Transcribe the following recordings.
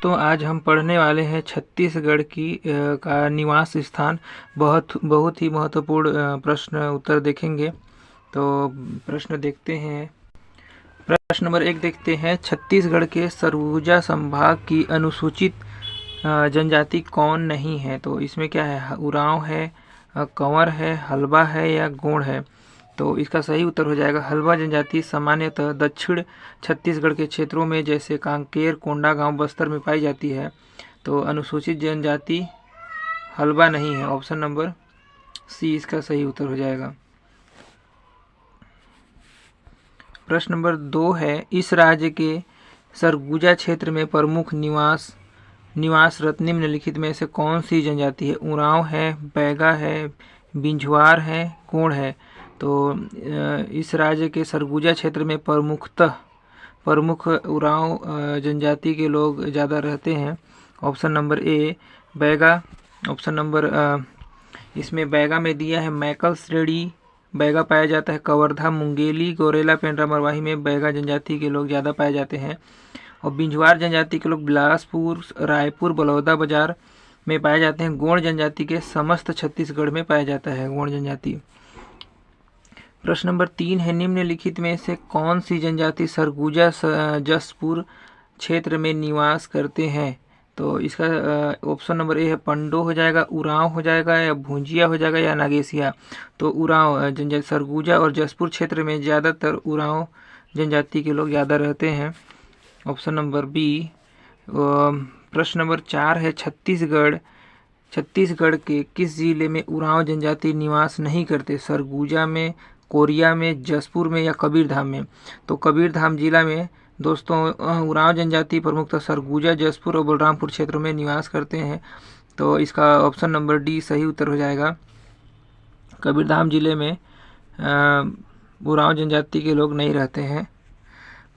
तो आज हम पढ़ने वाले हैं छत्तीसगढ़ का निवास स्थान। बहुत ही महत्वपूर्ण प्रश्न उत्तर देखेंगे। तो प्रश्न देखते हैं। प्रश्न नंबर 1 देखते हैं। छत्तीसगढ़ के सरगुजा संभाग की अनुसूचित जनजाति कौन नहीं है? तो इसमें क्या है? उरांव है, कंवर है, हल्बा है या गोंड है? तो इसका सही उत्तर हो जाएगा हल्बा जनजाति सामान्यतः दक्षिण छत्तीसगढ़ के क्षेत्रों में जैसे कांकेर, कोंडागांव, बस्तर में पाई जाती है। तो अनुसूचित जनजाति हल्बा नहीं है। ऑप्शन नंबर सी इसका सही उत्तर हो जाएगा। प्रश्न नंबर 2 है। इस राज्य के सरगुजा क्षेत्र में प्रमुख निवासरत निम्नलिखित में से कौन सी जनजाति है? उरांव है, बैगा है, बिंझवार है, गोंड है? तो इस राज्य के सरगुजा क्षेत्र में प्रमुख उरांव जनजाति के लोग ज़्यादा रहते हैं। Option number A Baiga. Option number इसमें बैगा में दिया है मैकल श्रेणी बैगा पाया जाता है। कवर्धा, मुंगेली, गौरेला, पेंड्रा, मरवाही में बैगा जनजाति के लोग ज़्यादा पाए जाते हैं। और बिंझवार जनजाति के लोग बिलासपुर, रायपुर, बलौदा बाजार में पाए जाते हैं। गोंड जनजाति के समस्त छत्तीसगढ़ में पाया जाता है गोंड जनजाति। प्रश्न नंबर 3 है। निम्नलिखित में से कौन सी जनजाति सरगुजा जसपुर क्षेत्र में निवास करते हैं? तो इसका ऑप्शन नंबर ए है पंडो हो जाएगा, उरांव हो जाएगा या भुंजिया हो जाएगा या नागेसिया? तो उरांव जनजाति सरगुजा और जसपुर क्षेत्र में ज़्यादातर उरांव जनजाति के लोग ज़्यादा रहते हैं। Option number B. प्रश्न नंबर 4 है। छत्तीसगढ़ के किस जिले में उरांव जनजाति निवास नहीं करते? सरगुजा में, कोरिया में, जसपुर में या कबीरधाम में? तो कबीरधाम जिला में दोस्तों उरांव जनजाति प्रमुखतः सरगुजा, जसपुर और बलरामपुर क्षेत्रों में निवास करते हैं। तो इसका ऑप्शन नंबर डी सही उत्तर हो जाएगा। कबीरधाम जिले में उरांव जनजाति के लोग नहीं रहते हैं।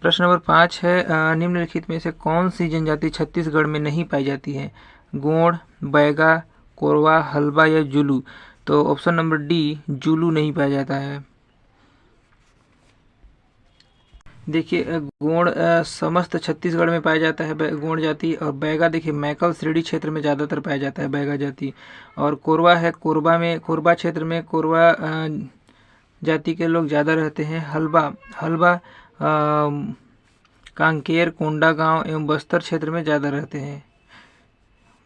प्रश्न नंबर 5 है। निम्नलिखित में से कौन सी जनजाति छत्तीसगढ़ में नहीं पाई जाती है? गोंड, बैगा, कोरवा, हल्बा या जुलू? तो ऑप्शन नंबर डी जुलू नहीं पाया जाता है। देखिए गोंड समस्त छत्तीसगढ़ में पाया जाता है गोंड जाति। और बैगा देखिए मैकल श्रेणी क्षेत्र में ज़्यादातर पाया जाता है बैगा जाति। और कोरवा है कोरबा क्षेत्र में कोरवा जाति के लोग ज़्यादा रहते हैं। हल्बा कांकेर, कोंडागांव एवं बस्तर क्षेत्र में ज़्यादा रहते हैं।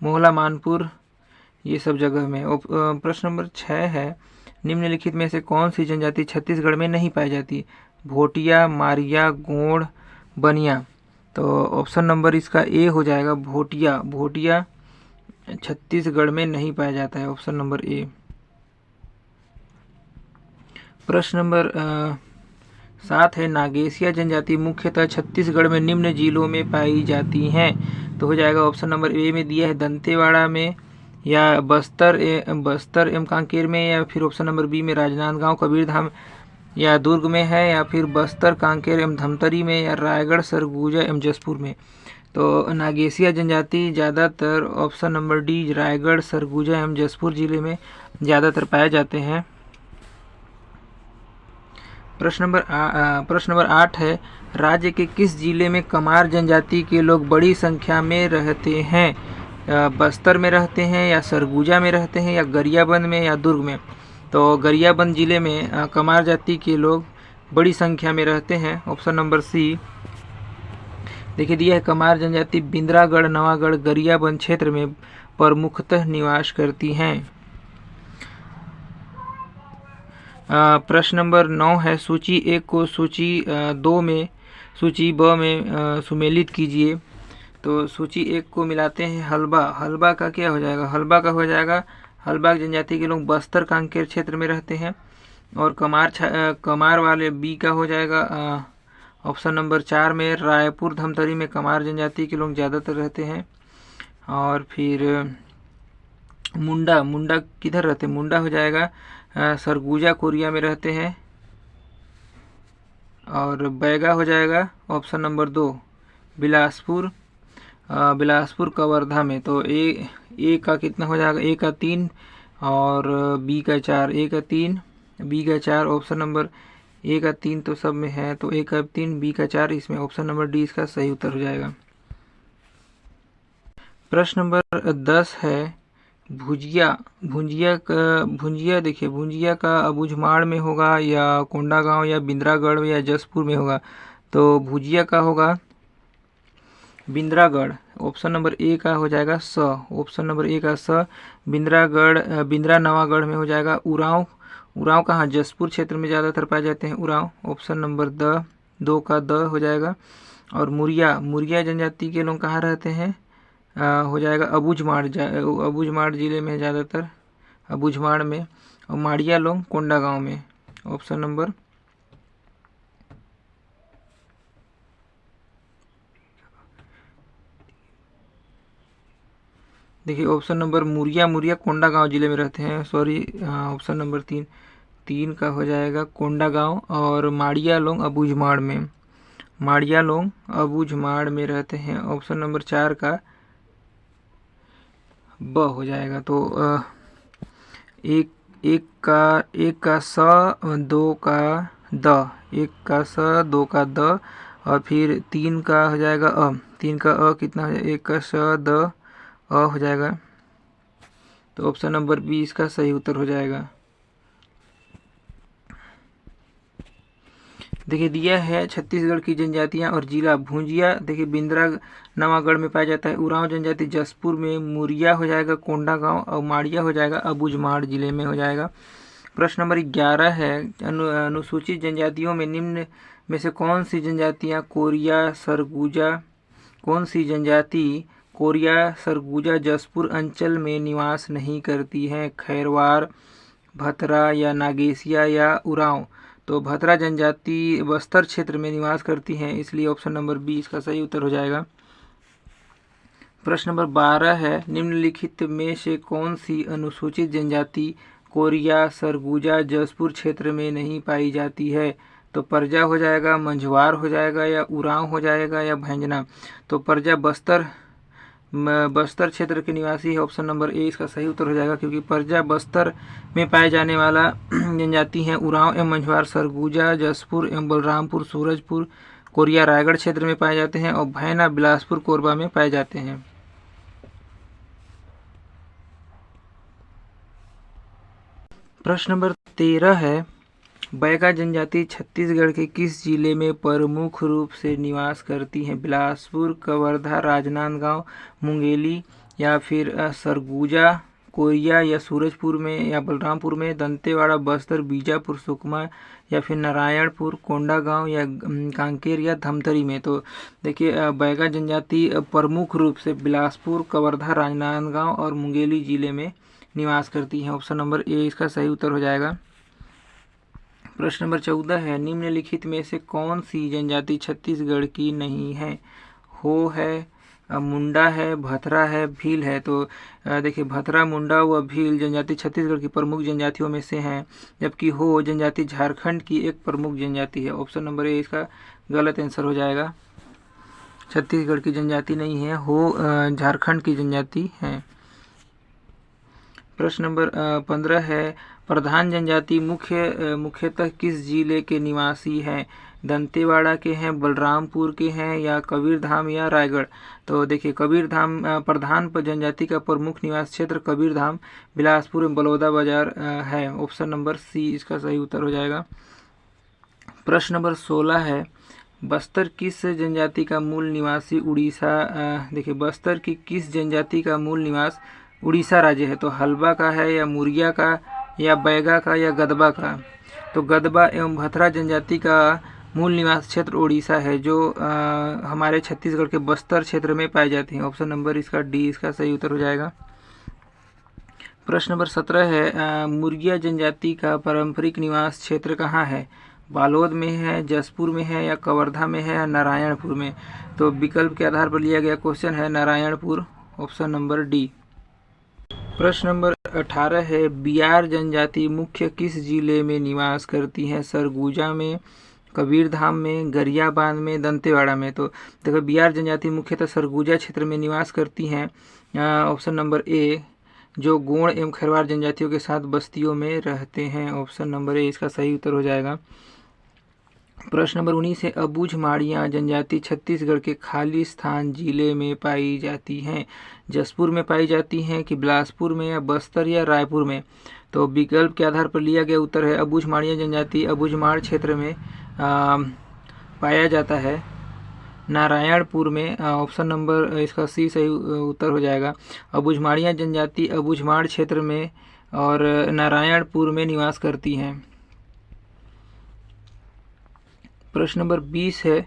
मोहला, मानपुर ये सब जगह में। प्रश्न नंबर 6 है। निम्नलिखित में से कौन सी जनजाति छत्तीसगढ़ में नहीं पाई जाती? भोटिया, मारिया, गोंड, बनिया? तो ऑप्शन नंबर इसका ए हो जाएगा भोटिया छत्तीसगढ़ में नहीं पाया जाता है। Option number A. प्रश्न नंबर 7 है। नागेसिया जनजाति मुख्यतः छत्तीसगढ़ में निम्न जिलों में पाई जाती हैं? तो हो जाएगा ऑप्शन नंबर ए में दिया है दंतेवाड़ा में या बस्तर एवं कांकेर में, या फिर ऑप्शन नंबर बी में राजनांदगांव, कबीरधाम या दुर्ग में है, या फिर बस्तर, कांकेर एवं धमतरी में, या रायगढ़, सरगुजा एवं जसपुर में? तो नागेसिया जनजाति ज़्यादातर option number D Raigarh, Surguja एवं जसपुर जिले में ज़्यादातर पाए जाते हैं। प्रश्न नंबर 8 है। राज्य के किस जिले में कमार जनजाति के लोग बड़ी संख्या में रहते हैं? बस्तर में रहते हैं या सरगुजा में रहते हैं या गरियाबंद में या दुर्ग में? तो गरियाबंद जिले में कमार जाति के लोग बड़ी संख्या में रहते हैं। ऑप्शन नंबर सी देखिए दिया है कमार जनजाति बिंद्रागढ़, नवागढ़, गरियाबंद क्षेत्र में प्रमुखतः निवास करती हैं। प्रश्न नंबर 9 है। सूची 1 को सूची 2 में सूची ब में सुमेलित कीजिए। तो सूची 1 को मिलाते हैं। हल्बा का क्या हो जाएगा? हल्बा जनजाति के लोग बस्तर, कांकेर क्षेत्र में रहते हैं। और कमार वाले बी का हो जाएगा ऑप्शन नंबर 4 में रायपुर, धमतरी में कमार जनजाति के लोग ज़्यादातर रहते हैं। और फिर मुंडा किधर रहते हैं? मुंडा हो जाएगा सरगुजा, कोरिया में रहते हैं। और बैगा हो जाएगा ऑप्शन नंबर 2 बिलासपुर कवर्धा में। तो ए का कितना हो जाएगा? ए का 3 और बी का 4। ए का 3 बी का 4। ऑप्शन नंबर ए का 3 तो सब में है, तो ए का 3 बी का 4 इसमें ऑप्शन नंबर डी इसका सही उत्तर हो जाएगा। प्रश्न नंबर 10 है भुजिया। भुजिया देखिए, भुजिया का अबूझमाड़ में होगा या कोंडागांव या बिंद्रागढ़ या जसपुर में होगा। तो भुजिया का होगा बिंद्रागढ़। ऑप्शन नंबर ए का हो जाएगा स। ऑप्शन नंबर ए का स बिंद्रागढ़, बिंद्रा नवागढ़ में हो जाएगा। उरांव, उरांव कहाँ, जसपुर क्षेत्र में ज़्यादातर पाए जाते हैं उरांव। ऑप्शन नंबर दो का द हो जाएगा। और मुरिया, मुरिया जनजाति के लोग कहाँ रहते हैं, हो जाएगा अबूझमाड़, अबूझमाड़ जिले में ज़्यादातर, अबूझमाड़ में। और माड़िया लोग कोंडागांव में। ऑप्शन नंबर देखिए, ऑप्शन नंबर मुरिया, मुरिया कोंडागांव जिले में रहते हैं, सॉरी। ऑप्शन नंबर 3 का हो जाएगा कोंडागांव। और माड़िया लोग अबूझमाड़ में, माड़िया लोग अबूझमाड़ में रहते हैं। ऑप्शन नंबर 4 का ब हो जाएगा। तो एक का स, 2 का द, एक का स, 2 का द, और फिर 3 का हो जाएगा 3 का कितना हो जाएगा, 1 का स, द, हो जाएगा। तो ऑप्शन नंबर 20 का सही उत्तर हो जाएगा। देखिए दिया है छत्तीसगढ़ की जनजातियां और जिला। भुजिया देखिए बिंद्रा नवागढ़ में पाया जाता है। उरांव जनजाति जसपुर में। मुरिया हो जाएगा कोंडागांव। और माड़िया हो जाएगा अबूझमाड़ जिले में हो जाएगा। प्रश्न नंबर 11 है अनुसूचित जनजातियों में निम्न में से कौन सी जनजातियां कोरिया सरगुजा, कौन सी जनजाति कोरिया सरगुजा जसपुर अंचल में निवास नहीं करती है, खैरवार, भतरा या नागेसिया या उरांव। तो भतरा जनजाति बस्तर क्षेत्र में निवास करती हैं, इसलिए ऑप्शन नंबर 20 का सही उत्तर हो जाएगा। प्रश्न नंबर 12 है निम्नलिखित में से कौन सी अनुसूचित जनजाति कोरिया सरगुजा जसपुर क्षेत्र में नहीं पाई जाती है। तो परजा हो जाएगा, मंझवार हो जाएगा, या उरांव हो जाएगा, या भैंजना। तो परजा बस्तर क्षेत्र के निवासी है। ऑप्शन नंबर ए इसका सही उत्तर हो जाएगा, क्योंकि परजा बस्तर में पाए जाने वाला जनजाति हैं उरांव एवं मंझवार सरगुजा जसपुर एवं बलरामपुर सूरजपुर कोरिया रायगढ़ क्षेत्र में पाए जाते हैं, और भैना बिलासपुर कोरबा में पाए जाते हैं। प्रश्न नंबर 13 है बैगा जनजाति छत्तीसगढ़ के किस जिले में प्रमुख रूप से निवास करती हैं। बिलासपुर, कवर्धा, राजनांदगांव, मुंगेली, या फिर सरगुजा कोरिया या सूरजपुर में या बलरामपुर में, दंतेवाड़ा, बस्तर, बीजापुर, सुकमा, या फिर नारायणपुर, कोंडागांव, या कांकेर या धमतरी में। तो देखिए बैगा जनजाति प्रमुख रूप से बिलासपुर, कवर्धा, राजनांदगांव और मुंगेली जिले में निवास करती हैं। ऑप्शन नंबर ए इसका सही उत्तर हो जाएगा। प्रश्न नंबर 14 है निम्नलिखित में से कौन सी जनजाति छत्तीसगढ़ की नहीं है। हो है, मुंडा है, भतरा है, भील है। तो देखिए भतरा, मुंडा व भील जनजाति छत्तीसगढ़ की प्रमुख जनजातियों में से हैं, जबकि हो जनजाति झारखंड की एक प्रमुख जनजाति है। ऑप्शन नंबर ए इसका गलत आंसर हो जाएगा। छत्तीसगढ़ की जनजाति नहीं है, हो झारखंड की जनजाति है। प्रश्न नंबर 15 है प्रधान जनजाति मुख्यतः किस जिले के निवासी हैं। दंतेवाड़ा के हैं, बलरामपुर के हैं, या कबीरधाम या रायगढ़। तो देखिए कबीरधाम प्रधान जनजाति का प्रमुख निवास क्षेत्र कबीरधाम, बिलासपुर एवं बलौदा बाजार है। ऑप्शन नंबर सी इसका सही उत्तर हो जाएगा। प्रश्न नंबर 16 है बस्तर किस जनजाति का मूल निवासी उड़ीसा। देखिए बस्तर की किस जनजाति का मूल निवास उड़ीसा राज्य है। तो हल्बा का है, या मुरिया का, या बैगा का, या गदबा का। तो गदबा एवं भतरा जनजाति का मूल निवास क्षेत्र उड़ीसा है, जो हमारे छत्तीसगढ़ के बस्तर क्षेत्र में पाई जाती हैं। ऑप्शन नंबर इसका डी इसका सही उत्तर हो जाएगा। प्रश्न नंबर 17 है मुर्गिया जनजाति का पारंपरिक निवास क्षेत्र कहाँ है। बालोद में है, जसपुर में है, या कवर्धा में है, या नारायणपुर में। तो विकल्प के आधार पर लिया गया क्वेश्चन है नारायणपुर। Option number D. प्रश्न नंबर 18 है बियार जनजाति मुख्य किस जिले में निवास करती है। सरगुजा में, कबीरधाम में, गरियाबांध में, दंतेवाड़ा में। तो देखो बियार जनजाति मुख्यतः सरगुजा क्षेत्र में निवास करती हैं। ऑप्शन नंबर ए, जो गोंड एवं खरवार जनजातियों के साथ बस्तियों में रहते हैं। ऑप्शन नंबर ए इसका सही उत्तर हो जाएगा। प्रश्न नंबर 19 है अबूझमाड़िया जनजाति छत्तीसगढ़ के खालिस्तान जिले में पाई जाती हैं। जसपुर में पाई जाती हैं कि बिलासपुर में या बस्तर या रायपुर में। तो विकल्प के आधार पर लिया गया उत्तर है अबूझमाड़िया जनजाति अबूझमाड़ क्षेत्र में पाया जाता है, नारायणपुर में। ऑप्शन नंबर इसका सी सही उत्तर हो जाएगा। अबूझमाड़िया जनजाति अबूझमाड़ क्षेत्र में और नारायणपुर में निवास करती हैं। प्रश्न नंबर 20 है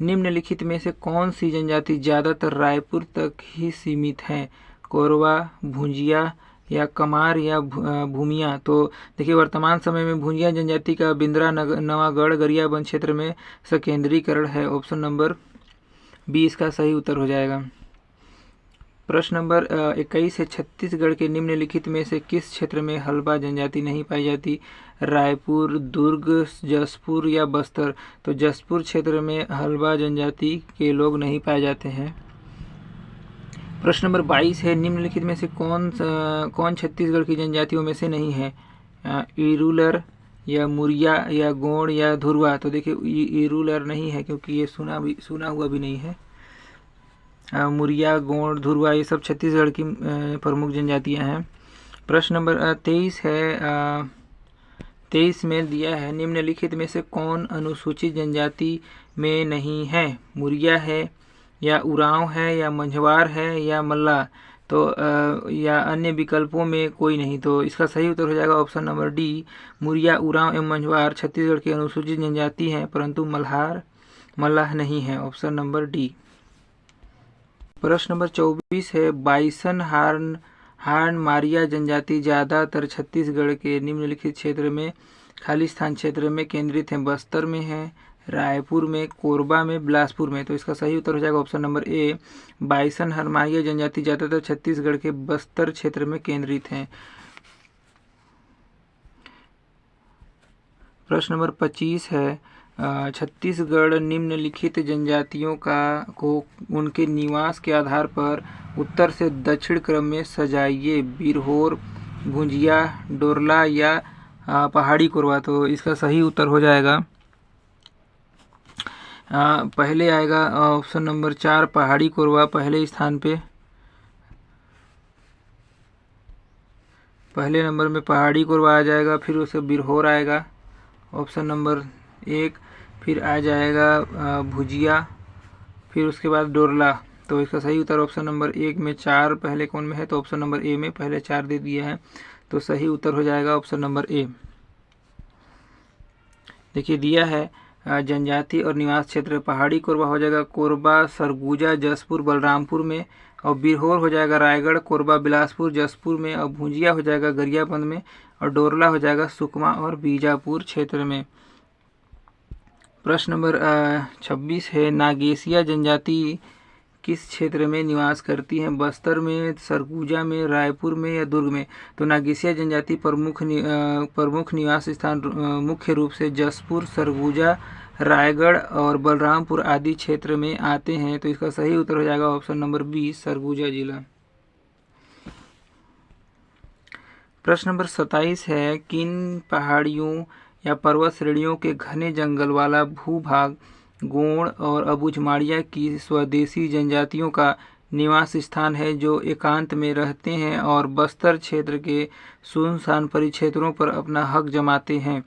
निम्नलिखित में से कौन सी जनजाति ज़्यादातर रायपुर तक ही सीमित है? कोरवा, भुंजिया या कमार या भूमिया। तो देखिए वर्तमान समय में भुंजिया जनजाति का बिंद्रा नवागढ़ गरियाबंद क्षेत्र में संकेंद्रीकरण है। ऑप्शन नंबर 20 का सही उत्तर हो जाएगा। प्रश्न नंबर 21 है छत्तीसगढ़ के निम्नलिखित में से किस क्षेत्र में हल्बा जनजाति नहीं पाई जाती? रायपुर, दुर्ग, जसपुर या बस्तर। तो जसपुर क्षेत्र में हल्बा जनजाति के लोग नहीं पाए जाते हैं। प्रश्न नंबर 22 है निम्नलिखित में से कौन छत्तीसगढ़ की जनजातियों में से नहीं है? इरूलर या मुरिया या गोंड या धुरवा। तो देखिए इरूलर नहीं है क्योंकि ये सुना हुआ भी नहीं है। मुरिया, गोंड, धुरवा ये सब छत्तीसगढ़ की प्रमुख जनजातियां हैं। प्रश्न नंबर 23 है 23 में दिया है निम्नलिखित में से कौन अनुसूचित जनजाति में नहीं है? मुरिया है या उरांव है या मंझवार है या मल्ला। तो या अन्य विकल्पों में कोई नहीं। तो इसका सही उत्तर हो जाएगा option number D. Muria, Oraon एवं मंझवार छत्तीसगढ़ की अनुसूचित जनजाति हैं परंतु मल्लाह नहीं है। Option number D. प्रश्न नंबर 24 है बाइसन हार्न मारिया जनजाति ज़्यादातर छत्तीसगढ़ के निम्नलिखित क्षेत्र में खालिस्तान क्षेत्र में केंद्रित है। बस्तर में है, रायपुर में, कोरबा में, बिलासपुर में। तो इसका सही उत्तर हो जाएगा ऑप्शन नंबर ए। बाइसन हरमारिया जनजाति ज़्यादातर छत्तीसगढ़ के बस्तर क्षेत्र में केंद्रित हैं। प्रश्न नंबर 25 है छत्तीसगढ़ निम्नलिखित जनजातियों को उनके निवास के आधार पर उत्तर से दक्षिण क्रम में सजाइए। बिरहोर, भुंजिया, डोरला या पहाड़ी कोरवा। तो इसका सही उत्तर हो जाएगा पहले आएगा ऑप्शन नंबर 4 पहाड़ी कोरवा पहले स्थान पे। पहले नंबर में पहाड़ी कोरवा आ जाएगा, फिर उससे बिरहोर आएगा ऑप्शन नंबर 1, फिर आ जाएगा भुजिया, फिर उसके बाद डोरला। तो इसका सही उत्तर ऑप्शन नंबर 1 में 4 पहले कौन में है? तो ऑप्शन नंबर ए में पहले 4 दे दिया है। तो सही उत्तर हो जाएगा ऑप्शन नंबर ए। देखिए दिया है जनजाति और निवास क्षेत्र। पहाड़ी कोरबा हो जाएगा कोरबा, सरगुजा, जसपुर, बलरामपुर में। और बिरहोर हो जाएगा रायगढ़, कोरबा, बिलासपुर, जसपुर में। और भुजिया हो जाएगा गरियाबंद में। और डोरला हो जाएगा सुकमा और बीजापुर क्षेत्र में। प्रश्न नंबर 26 है नागेसिया जनजाति किस क्षेत्र में निवास करती हैं? बस्तर में, सरगुजा में, रायपुर में या दुर्ग में। तो नागेसिया जनजाति प्रमुख निवास स्थान मुख्य रूप से जसपुर, सरगुजा, रायगढ़ और बलरामपुर आदि क्षेत्र में आते हैं। तो इसका सही उत्तर हो जाएगा ऑप्शन नंबर बी सरगुजा जिला। प्रश्न नंबर 27 है किन पहाड़ियों या पर्वत श्रेणियों के घने जंगल वाला भूभाग गोंड और अबूझमाड़िया की स्वदेशी जनजातियों का निवास स्थान है जो एकांत में रहते हैं और बस्तर क्षेत्र के सुनसान परिक्षेत्रों पर अपना हक जमाते हैं?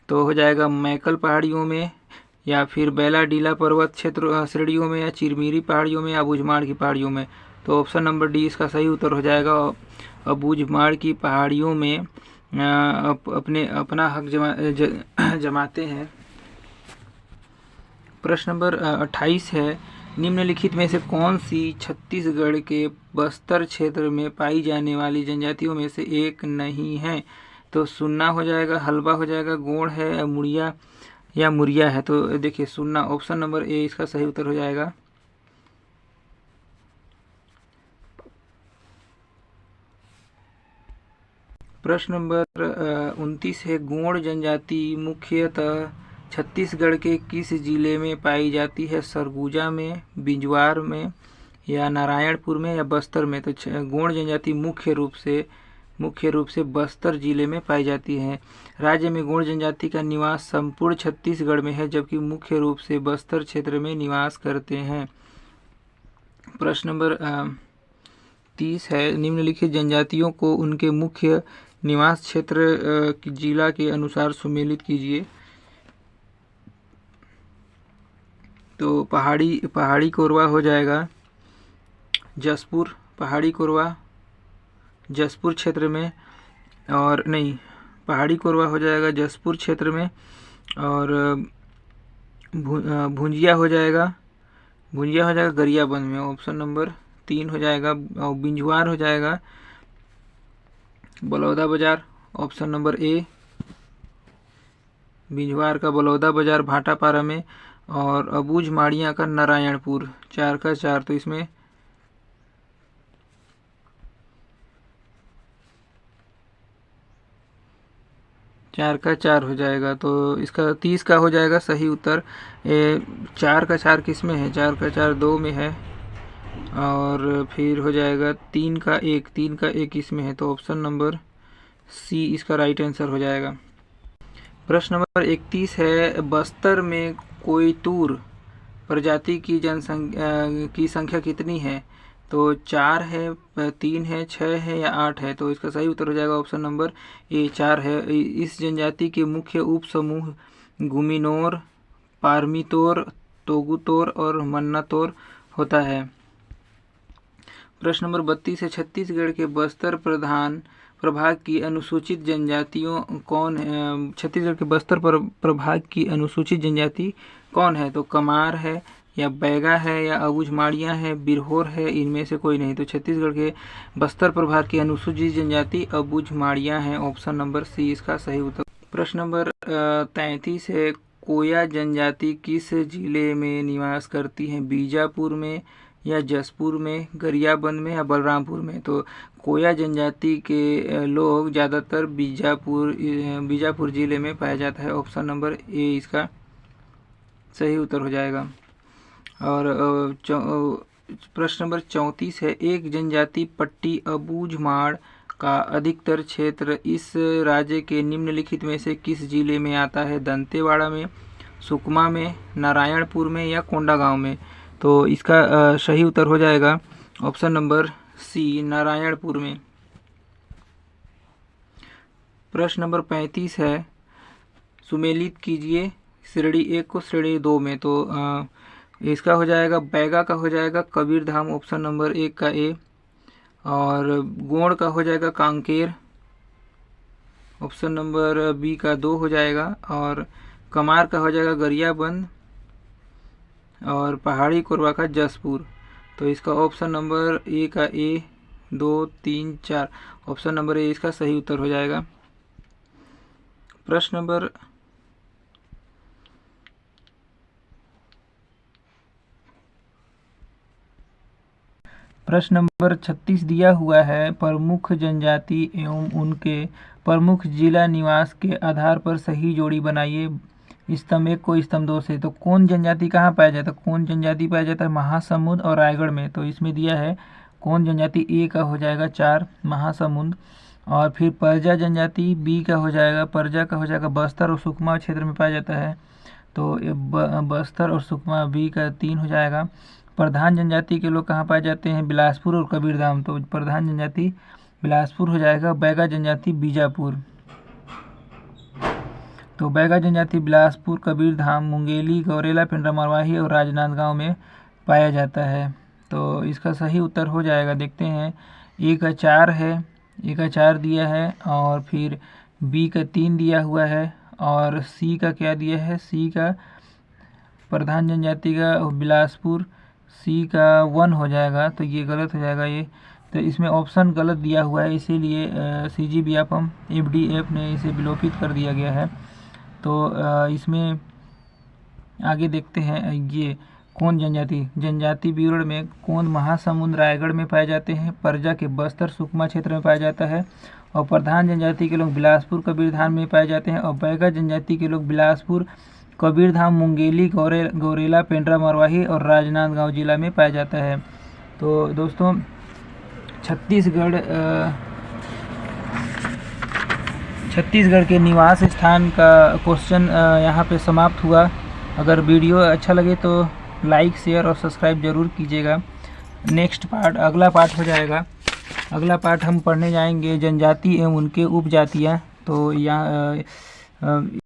तो हो जाएगा मैकल पहाड़ियों में या फिर बेलाडीला पर्वत क्षेत्र श्रेणियों में या चिरमिरी पहाड़ियों में या अबूझमाड़ की पहाड़ियों में। तो ऑप्शन नंबर डी इसका सही उत्तर हो जाएगा। अबूझमाड़ की पहाड़ियों में अपना हक जमाते हैं। प्रश्न नंबर 28 है निम्नलिखित में से कौन सी छत्तीसगढ़ के बस्तर क्षेत्र में पाई जाने वाली जनजातियों में से एक नहीं है? तो सुन्ना हो जाएगा, हल्बा हो जाएगा, गोंड है, मुड़िया या मुरिया है। तो देखिए सुन्ना ऑप्शन नंबर ए इसका सही उत्तर हो जाएगा। प्रश्न नंबर 29 है गोंड जनजाति मुख्यतः छत्तीसगढ़ के किस जिले में पाई जाती है? सरगुजा में, बिजवार में या नारायणपुर में या बस्तर में। तो गोंड जनजाति मुख्य रूप से मुख्य रूप से बस्तर जिले में पाई जाती है। राज्य में गोंड जनजाति का निवास संपूर्ण छत्तीसगढ़ में है, जबकि मुख्य रूप से बस्तर क्षेत्र में निवास करते हैं। प्रश्न नंबर 30 है, निम्नलिखित जनजातियों को उनके मुख्य निवास क्षेत्र जिला के अनुसार सुमेलित कीजिए। तो पहाड़ी कोरवा हो जाएगा जसपुर, पहाड़ी कोरवा जसपुर क्षेत्र में, और नहीं, पहाड़ी कोरवा हो जाएगा जसपुर क्षेत्र में, और भुंजिया हो जाएगा गरियाबंद में। ऑप्शन नंबर 3 हो जाएगा। और बिंजवार हो जाएगा बलौदा बाजार। ऑप्शन नंबर ए, बिंजवार का बलौदा बाजार भाटापारा में, और अबूझ माड़िया का नारायणपुर। 4 का 4, तो इसमें चार का 4 हो जाएगा। तो इसका 30 का हो जाएगा सही उत्तर। 4 का 4 किस में है? 4 का 4 2 में है, और फिर हो जाएगा 3 का 1 इसमें है। तो ऑप्शन नंबर सी इसका राइट आंसर हो जाएगा। प्रश्न नंबर 31 है, बस्तर में कोयतूर प्रजाति की संख्या कितनी है? तो 4 है, 3 है, 6 है या 8 है? तो इसका सही उत्तर हो जाएगा ऑप्शन नंबर ए 4 है। इस जनजाति के मुख्य उप समूह गुमिनोर, पारमीतोर, तोगुतोर और मन्नातोर होता है। प्रश्न नंबर 32 है, छत्तीसगढ़ के बस्तर प्रभाग की अनुसूचित जनजातियों कौन है? छत्तीसगढ़ के बस्तर प्रभाग की अनुसूचित जनजाति कौन है? तो कमार है, या बैगा है, या अबूझ माड़िया है, बिरहोर है, इनमें से कोई नहीं। तो छत्तीसगढ़ के बस्तर प्रभाग की अनुसूचित जनजाति अबूझ माड़िया है। ऑप्शन नंबर सी इसका सही उत्तर। प्रश्न नंबर 33 है, कोया जनजाति किस जिले में निवास करती है? बीजापुर में, या जसपुर में, गरियाबंद में, या बलरामपुर में? तो कोया जनजाति के लोग ज़्यादातर बीजापुर जिले में पाया जाता है। ऑप्शन नंबर ए इसका सही उत्तर हो जाएगा। और प्रश्न नंबर 34 है, एक जनजाति पट्टी अबूझमाड़ का अधिकतर क्षेत्र इस राज्य के निम्नलिखित में से किस जिले में आता है? दंतेवाड़ा में, सुकमा में, नारायणपुर में, या कोंडागांव में? तो इसका सही उत्तर हो जाएगा ऑप्शन नंबर सी, नारायणपुर में। प्रश्न नंबर 35 है, सुमेलित कीजिए श्रेणी 1 को श्रेणी 2 में। तो इसका हो जाएगा बैगा का हो जाएगा कबीरधाम, ऑप्शन नंबर 1 का ए, और गोंड का हो जाएगा कांकेर, ऑप्शन नंबर बी का 2 हो जाएगा, और कमार का हो जाएगा गरियाबंद, और पहाड़ी कोरवा का जसपुर। तो इसका ऑप्शन नंबर ए का ए 2 3 4, ऑप्शन नंबर ए इसका सही उत्तर हो जाएगा। प्रश्न नंबर 36 दिया हुआ है, प्रमुख जनजाति एवं उनके प्रमुख जिला निवास के आधार पर सही जोड़ी बनाइए स्तंभ 1 को स्तंभ 2 से। तो कौन जनजाति कहाँ पाया जाता है? कौन जनजाति पाया जाता है महासमुंद और रायगढ़ में। तो इसमें दिया है कौन जनजाति ए का हो जाएगा 4 महासमुंद, और फिर परजा जनजाति बी का हो जाएगा बस्तर और सुकमा क्षेत्र में पाया जाता है। तो बस्तर और सुकमा बी का 3 हो जाएगा। प्रधान जनजाति के लोग कहाँ पाए जाते हैं? बिलासपुर और कबीरधाम। तो प्रधान जनजाति बिलासपुर हो जाएगा। बैगा जनजाति बीजापुर। तो बैगा जनजाति बिलासपुर, कबीरधाम, मुंगेली, गौरेला, पेंड्रा मरवाही और राजनांदगांव में पाया जाता है। तो इसका सही उत्तर हो जाएगा, देखते हैं। ए का 4 है, ए का 4 दिया है, और फिर बी का 3 दिया हुआ है, और सी का क्या दिया है? सी का प्रधान जनजाति का बिलासपुर, सी का 1 हो जाएगा। तो ये गलत हो जाएगा ये। तो इसमें ऑप्शन गलत दिया हुआ है, इसीलिए CGBFM FDF ने इसे विलोपित कर दिया गया है। तो इसमें आगे देखते हैं, ये कौन जनजाति विवरण में कौन महासमुंद रायगढ़ में पाए जाते हैं, परजा के बस्तर सुकमा क्षेत्र में पाया जाता है, और प्रधान जनजाति के लोग बिलासपुर कबीरधाम में पाए जाते हैं, और बैगा जनजाति के लोग बिलासपुर कबीरधाम, मुंगेली, गौरेला, पेंड्रा मरवाही और राजनांदगांव जिला में पाया जाता है। तो दोस्तों, छत्तीसगढ़ छत्तीसगढ़ के निवास स्थान का क्वेश्चन यहाँ पे समाप्त हुआ। अगर वीडियो अच्छा लगे तो लाइक शेयर और सब्सक्राइब जरूर कीजिएगा। नेक्स्ट पार्ट अगला पार्ट हो जाएगा। अगला पार्ट हम पढ़ने जाएंगे जनजाति एवं उनके उपजातियाँ। तो यहाँ